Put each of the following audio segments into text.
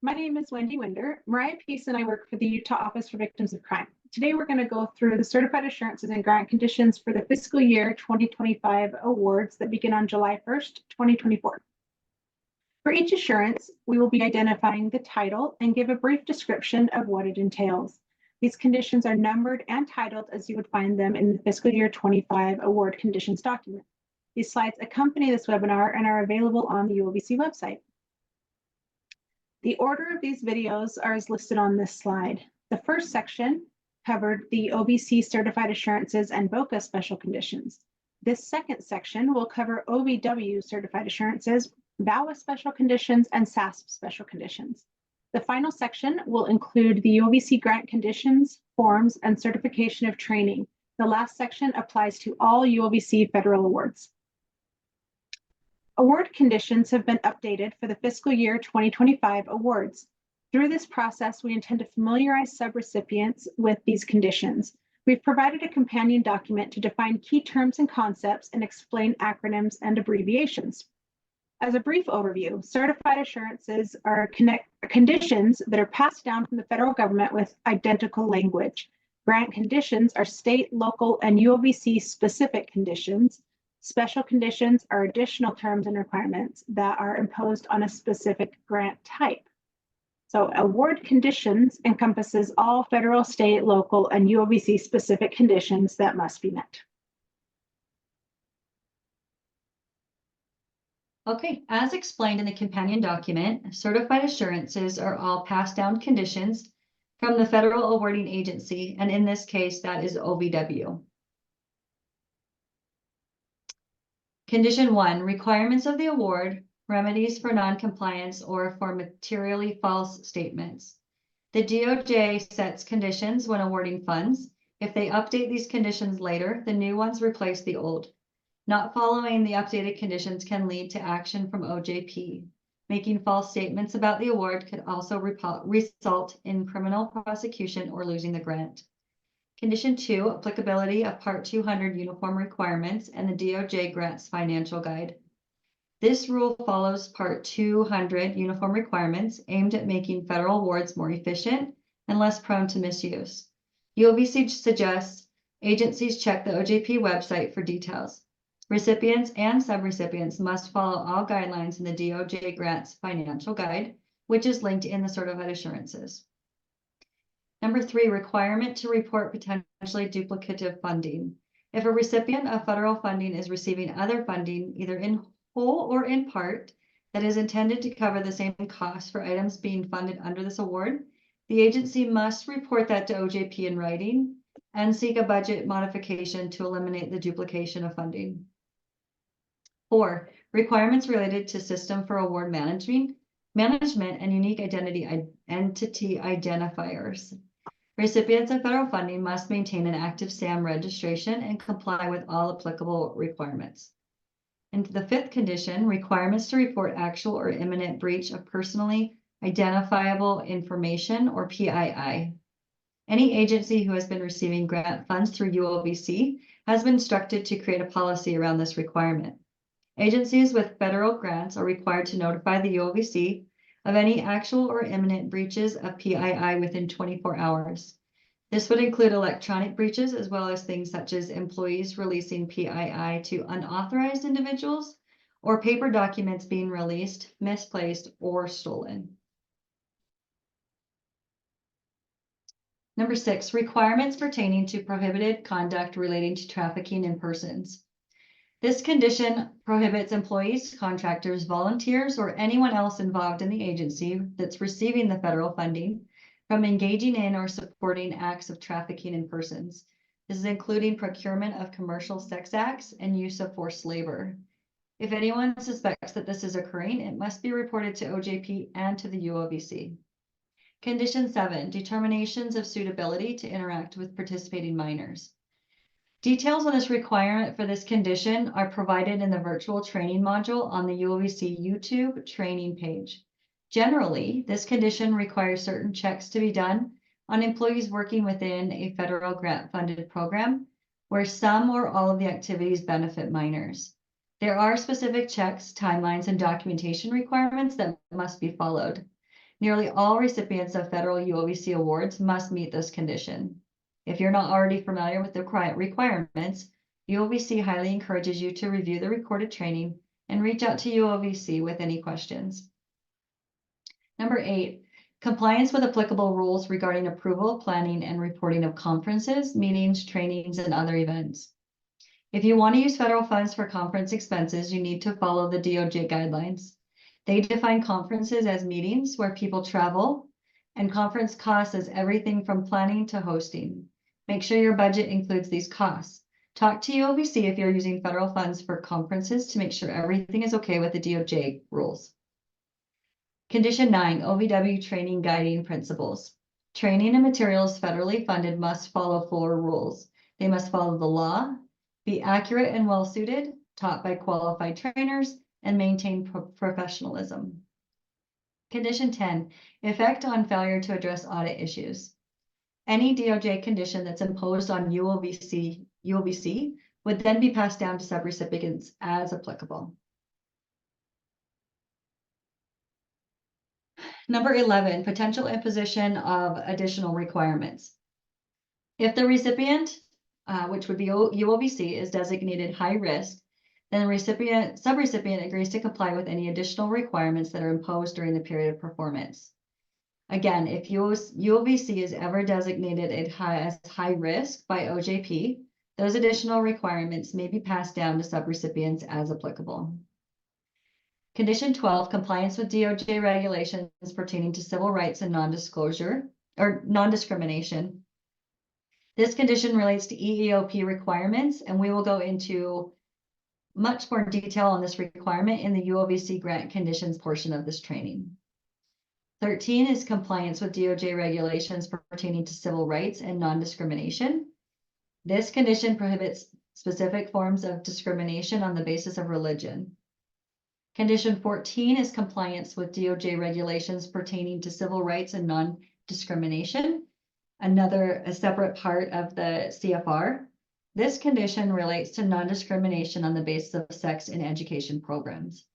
My name is Wendy Winder. Mariah Peace and I work for the Utah Office for Victims of Crime. Today we're going to go through the certified assurances and grant conditions for the fiscal year 2025 awards that begin on July 1st, 2024. For each assurance, we will be identifying the title and give a brief description of what it entails. These conditions are numbered and titled as you would find them in the fiscal year 25 award conditions document. These slides accompany this webinar and are available on the UOVC website. The order of these videos are as listed on this slide. The first section covered the OVC certified assurances and VOCA special conditions. This second section will cover OVW certified assurances, VAWA special conditions, and SASP special conditions. The final section will include the OVC grant conditions, forms, and certification of training. The last section applies to all UOVC federal awards. Award conditions have been updated for the fiscal year 2025 awards. Through this process, we intend to familiarize subrecipients with these conditions. We've provided a companion document to define key terms and concepts and explain acronyms and abbreviations. As a brief overview, certified assurances are conditions that are passed down from the federal government with identical language. Grant conditions are state, local, and UOVC specific conditions. Special conditions are additional terms and requirements that are imposed on a specific grant type. So award conditions encompasses all federal, state, local, and UOVC specific conditions that must be met. Okay, as explained in the companion document, certified assurances are all passed down conditions from the federal awarding agency, and in this case, that is OVW. Condition 1, requirements of the award, remedies for noncompliance or for materially false statements. The DOJ sets conditions when awarding funds. If they update these conditions later, the new ones replace the old. Not following the updated conditions can lead to action from OJP. Making false statements about the award could also result in criminal prosecution or losing the grant. Condition 2, applicability of Part 200 uniform requirements and the DOJ grants financial guide. This rule follows Part 200 uniform requirements aimed at making federal awards more efficient and less prone to misuse. UOVC suggests agencies check the OJP website for details. Recipients and subrecipients must follow all guidelines in the DOJ grants financial guide, which is linked in the certified assurances. Number 3, requirement to report potentially duplicative funding. If a recipient of federal funding is receiving other funding, either in whole or in part, that is intended to cover the same costs for items being funded under this award, the agency must report that to OJP in writing and seek a budget modification to eliminate the duplication of funding. 4, requirements related to system for award management and unique entity identifiers. Recipients of federal funding must maintain an active SAM registration and comply with all applicable requirements. And the 5th condition, requirements to report actual or imminent breach of personally identifiable information or PII. Any agency who has been receiving grant funds through UOVC has been instructed to create a policy around this requirement. Agencies with federal grants are required to notify the UOVC of any actual or imminent breaches of PII within 24 hours. This would include electronic breaches as well as things such as employees releasing PII to unauthorized individuals or paper documents being released, misplaced, or stolen. Number 6, requirements pertaining to prohibited conduct relating to trafficking in persons. This condition prohibits employees, contractors, volunteers, or anyone else involved in the agency that's receiving the federal funding from engaging in or supporting acts of trafficking in persons. This is including procurement of commercial sex acts and use of forced labor. If anyone suspects that this is occurring, it must be reported to OJP and to the UOVC. Condition 7, determinations of suitability to interact with participating minors. Details on this requirement for this condition are provided in the virtual training module on the UOVC YouTube training page. Generally, this condition requires certain checks to be done on employees working within a federal grant-funded program where some or all of the activities benefit minors. There are specific checks, timelines, and documentation requirements that must be followed. Nearly all recipients of federal UOVC awards must meet this condition. If you're not already familiar with the requirements, UOVC highly encourages you to review the recorded training and reach out to UOVC with any questions. Number 8, compliance with applicable rules regarding approval, planning, and reporting of conferences, meetings, trainings, and other events. If you want to use federal funds for conference expenses, you need to follow the DOJ guidelines. They define conferences as meetings where people travel, and conference costs as everything from planning to hosting. Make sure your budget includes these costs. Talk to UOVC if you're using federal funds for conferences to make sure everything is okay with the DOJ rules. Condition 9, OVW training guiding principles. Training and materials federally funded must follow 4 rules. They must follow the law, be accurate and well-suited, taught by qualified trainers, and maintain professionalism. Condition 10, effect on failure to address audit issues. Any DOJ condition that's imposed on UOVC would then be passed down to subrecipients as applicable. Number 11, potential imposition of additional requirements. If the recipient, which would be UOVC, is designated high risk, then the subrecipient agrees to comply with any additional requirements that are imposed during the period of performance. Again, if UOVC is ever designated as high risk by OJP, those additional requirements may be passed down to subrecipients as applicable. Condition 12, compliance with DOJ regulations pertaining to civil rights and non-disclosure or non-discrimination. This condition relates to EEOP requirements, and we will go into much more detail on this requirement in the UOVC grant conditions portion of this training. 13 is compliance with DOJ regulations pertaining to civil rights and non-discrimination. This condition prohibits specific forms of discrimination on the basis of religion. Condition 14 is compliance with DOJ regulations pertaining to civil rights and non-discrimination, a separate part of the CFR. This condition relates to non-discrimination on the basis of sex in education programs.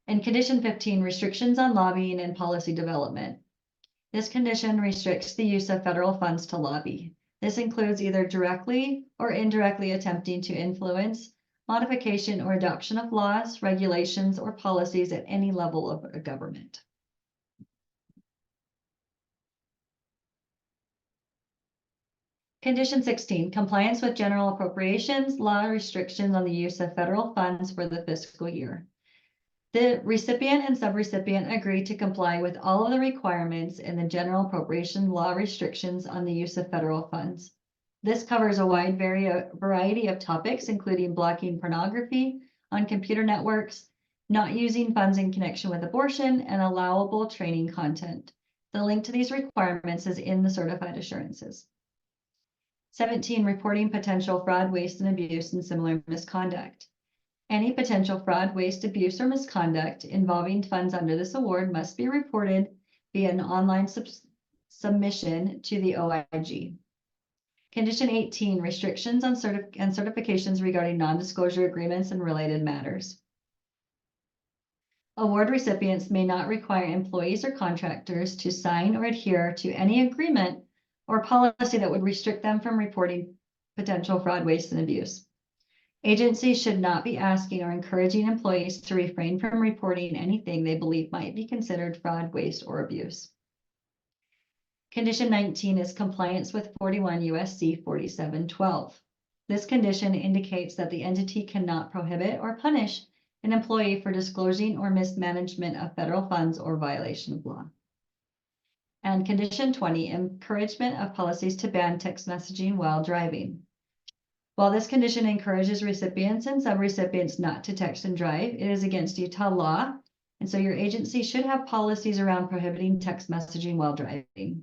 And condition 15, restrictions on lobbying and policy development. This condition restricts the use of federal funds to lobby. This includes either directly or indirectly attempting to influence modification or adoption of laws, regulations, or policies at any level of a government. Condition 16, compliance with general appropriations, law restrictions on the use of federal funds for the fiscal year. The recipient and subrecipient agree to comply with all of the requirements in the general appropriation law restrictions on the use of federal funds. This covers a wide variety of topics, including blocking pornography on computer networks, not using funds in connection with abortion, and allowable training content. The link to these requirements is in the certified assurances. 17, reporting potential fraud, waste, and abuse and similar misconduct. Any potential fraud, waste, abuse, or misconduct involving funds under this award must be reported via an online submission to the OIG. Condition 18, restrictions on certifications regarding non-disclosure agreements and related matters. Award recipients may not require employees or contractors to sign or adhere to any agreement or policy that would restrict them from reporting potential fraud, waste, and abuse. Agencies should not be asking or encouraging employees to refrain from reporting anything they believe might be considered fraud, waste, or abuse. Condition 19 is compliance with 41 USC 4712. This condition indicates that the entity cannot prohibit or punish an employee for disclosing or mismanagement of federal funds or violation of law. And condition 20, encouragement of policies to ban text messaging while driving. While this condition encourages recipients and subrecipients not to text and drive, it is against Utah law, and so your agency should have policies around prohibiting text messaging while driving.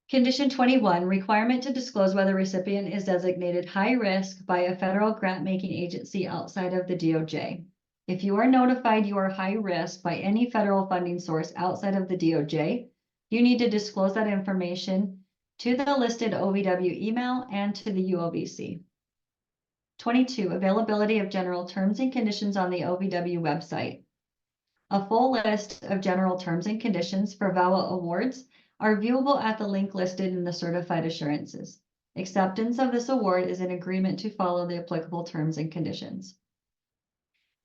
Condition 21, requirement to disclose whether recipient is designated high risk by a federal grant-making agency outside of the DOJ. If you are notified you are high risk by any federal funding source outside of the DOJ, you need to disclose that information to the listed OVW email and to the UOVC. 22, availability of general terms and conditions on the OVW website. A full list of general terms and conditions for VAWA awards are viewable at the link listed in the certified assurances. Acceptance of this award is an agreement to follow the applicable terms and conditions.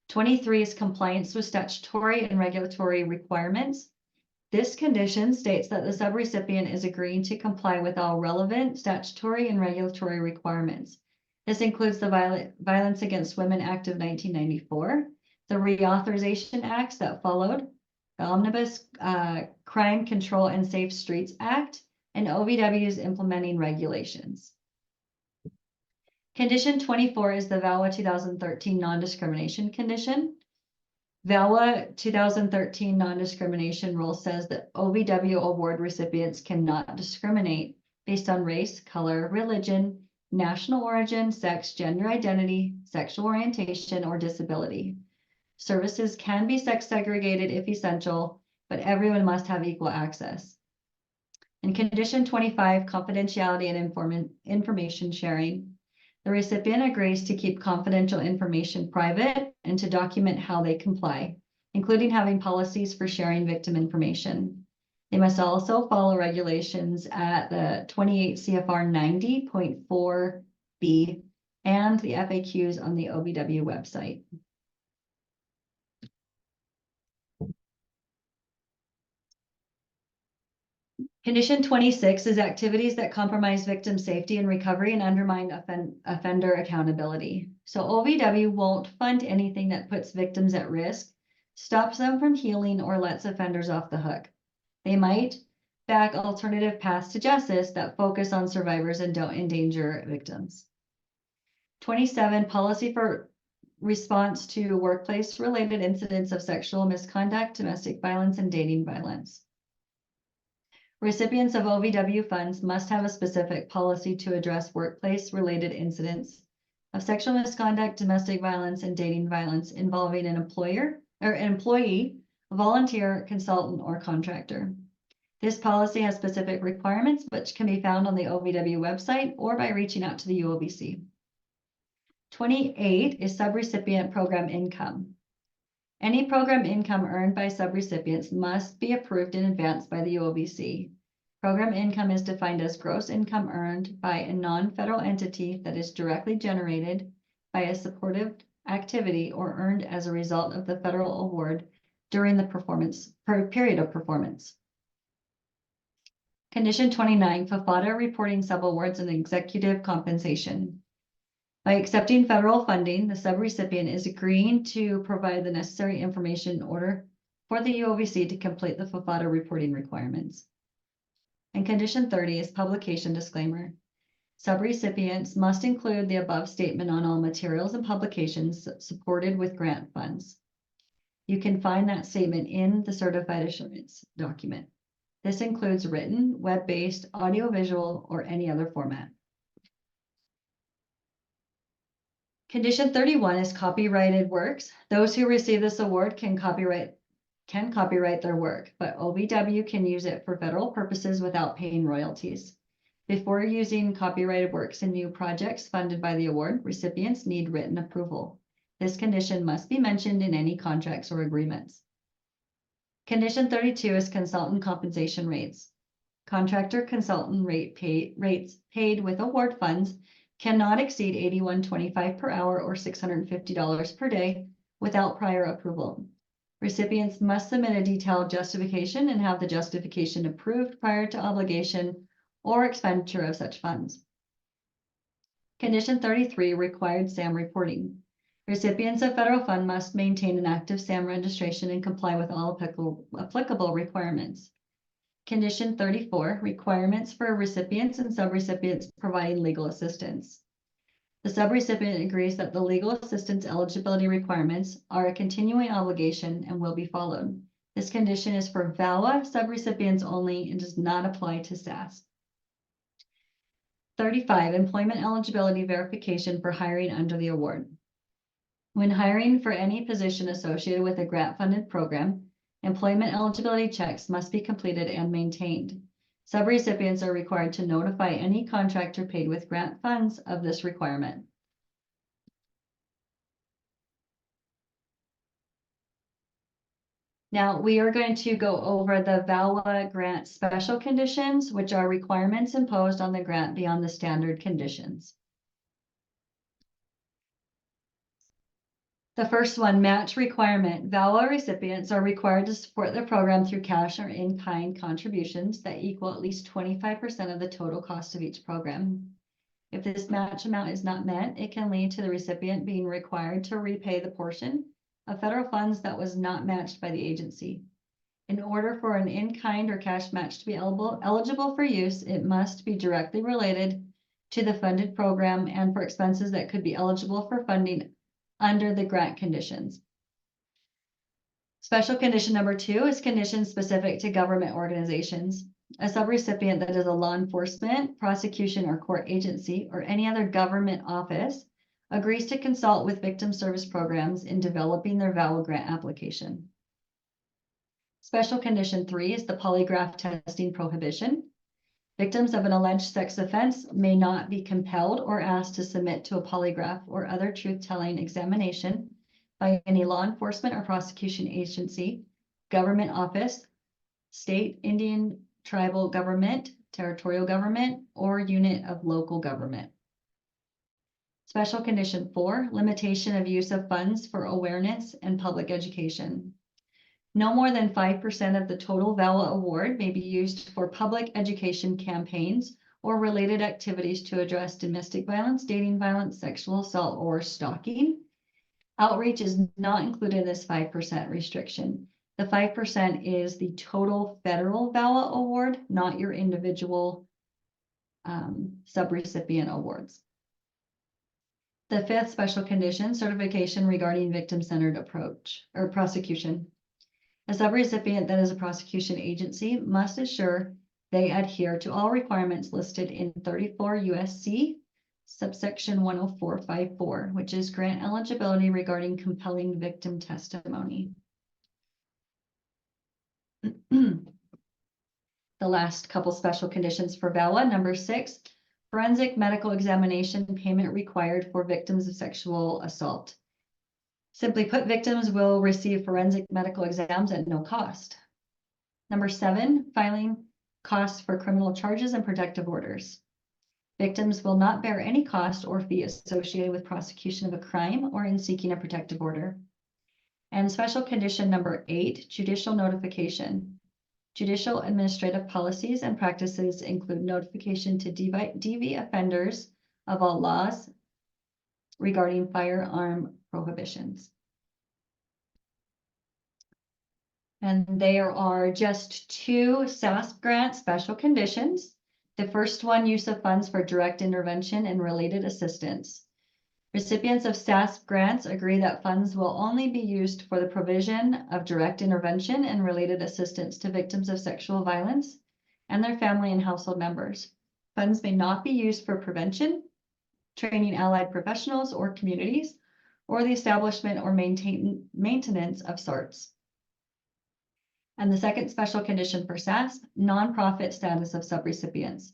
23 is compliance with statutory and regulatory requirements. This condition states that the subrecipient is agreeing to comply with all relevant statutory and regulatory requirements. This includes the Violence Against Women Act of 1994, the Reauthorization Acts that followed, the Omnibus Crime Control and Safe Streets Act, and OVW's implementing regulations. Condition 24 is the VAWA 2013 non-discrimination condition. VAWA 2013 non-discrimination rule says that OVW award recipients cannot discriminate based on race, color, religion, national origin, sex, gender identity, sexual orientation, or disability. Services can be sex segregated if essential, but everyone must have equal access. In condition 25, confidentiality and information sharing. The recipient agrees to keep confidential information private and to document how they comply, including having policies for sharing victim information. They must also follow regulations at the 28 CFR 90.4B and the FAQs on the OVW website. Condition 26 is activities that compromise victim safety and recovery and undermine offender accountability. So OVW won't fund anything that puts victims at risk, stops them from healing, or lets offenders off the hook. They might back alternative paths to justice that focus on survivors and don't endanger victims. 27, policy for response to workplace-related incidents of sexual misconduct, domestic violence, and dating violence. Recipients of OVW funds must have a specific policy to address workplace-related incidents of sexual misconduct, domestic violence, and dating violence involving an employer or an employee, a volunteer, consultant, or contractor. This policy has specific requirements which can be found on the OVW website or by reaching out to the UOVC. 28 is subrecipient program income. Any program income earned by subrecipients must be approved in advance by the UOVC. Program income is defined as gross income earned by a non-federal entity that is directly generated by a supportive activity or earned as a result of the federal award during the period of performance. Condition 29, FFATA reporting subawards and executive compensation. By accepting federal funding, the subrecipient is agreeing to provide the necessary information in order for the UOVC to complete the FFATA reporting requirements. And condition 30 is publication disclaimer. Subrecipients must include the above statement on all materials and publications supported with grant funds. You can find that statement in the certified assurance document. This includes written, web-based, audiovisual, or any other format. Condition 31 is copyrighted works. Those who receive this award can copyright their work, but OVW can use it for federal purposes without paying royalties. Before using copyrighted works in new projects funded by the award, recipients need written approval. This condition must be mentioned in any contracts or agreements. Condition 32 is consultant compensation rates. Contractor consultant rates paid with award funds cannot exceed $81.25 per hour or $650 per day without prior approval. Recipients must submit a detailed justification and have the justification approved prior to obligation or expenditure of such funds. Condition 33, required SAM reporting. Recipients of federal fund must maintain an active SAM registration and comply with all applicable requirements. Condition 34, requirements for recipients and subrecipients providing legal assistance. The subrecipient agrees that the legal assistance eligibility requirements are a continuing obligation and will be followed. This condition is for VAWA subrecipients only and does not apply to SAS. 35, employment eligibility verification for hiring under the award. When hiring for any position associated with a grant-funded program, employment eligibility checks must be completed and maintained. Subrecipients are required to notify any contractor paid with grant funds of this requirement. Now, we are going to go over the VAWA grant special conditions, which are requirements imposed on the grant beyond the standard conditions. The first one, match requirement. VAWA recipients are required to support the program through cash or in-kind contributions that equal at least 25% of the total cost of each program. If this match amount is not met, it can lead to the recipient being required to repay the portion of federal funds that was not matched by the agency. In order for an in-kind or cash match to be eligible for use, it must be directly related to the funded program and for expenses that could be eligible for funding under the grant conditions. Special condition number 2 is conditions specific to government organizations. A subrecipient that is a law enforcement, prosecution, or court agency, or any other government office agrees to consult with victim service programs in developing their VAWA grant application. Special condition 3 is the polygraph testing prohibition. Victims of an alleged sex offense may not be compelled or asked to submit to a polygraph or other truth-telling examination by any law enforcement or prosecution agency, government office, state, Indian, tribal government, territorial government, or unit of local government. Special condition 4, limitation of use of funds for awareness and public education. No more than 5% of the total VAWA award may be used for public education campaigns or related activities to address domestic violence, dating violence, sexual assault, or stalking. Outreach is not included in this 5% restriction. The 5% is the total federal VAWA award, not your individual subrecipient awards. The 5th special condition, certification regarding victim-centered approach or prosecution. A subrecipient that is a prosecution agency must assure they adhere to all requirements listed in 34 USC subsection 10454, which is grant eligibility regarding compelling victim testimony. The last couple special conditions for VAWA. Number 6, forensic medical examination payment required for victims of sexual assault. Simply put, victims will receive forensic medical exams at no cost. Number 7, filing costs for criminal charges and protective orders. Victims will not bear any cost or fee associated with prosecution of a crime or in seeking a protective order. And special condition number 8, judicial notification. Judicial administrative policies and practices include notification to DV offenders of all laws regarding firearm prohibitions. And there are just 2 SASP grant special conditions. The first one, use of funds for direct intervention and related assistance. Recipients of SASP grants agree that funds will only be used for the provision of direct intervention and related assistance to victims of sexual violence and their family and household members. Funds may not be used for prevention, training allied professionals or communities, or the establishment or maintenance of SARTs. And the second special condition for SASP, nonprofit status of subrecipients.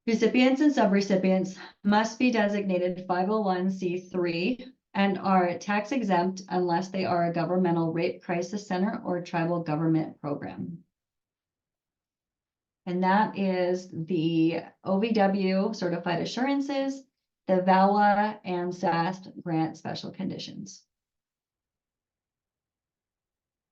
Recipients and subrecipients must be designated 501c3 and are tax exempt unless they are a governmental rape crisis center or tribal government program. And that is the OVW certified assurances, the VAWA and SASP grant special conditions.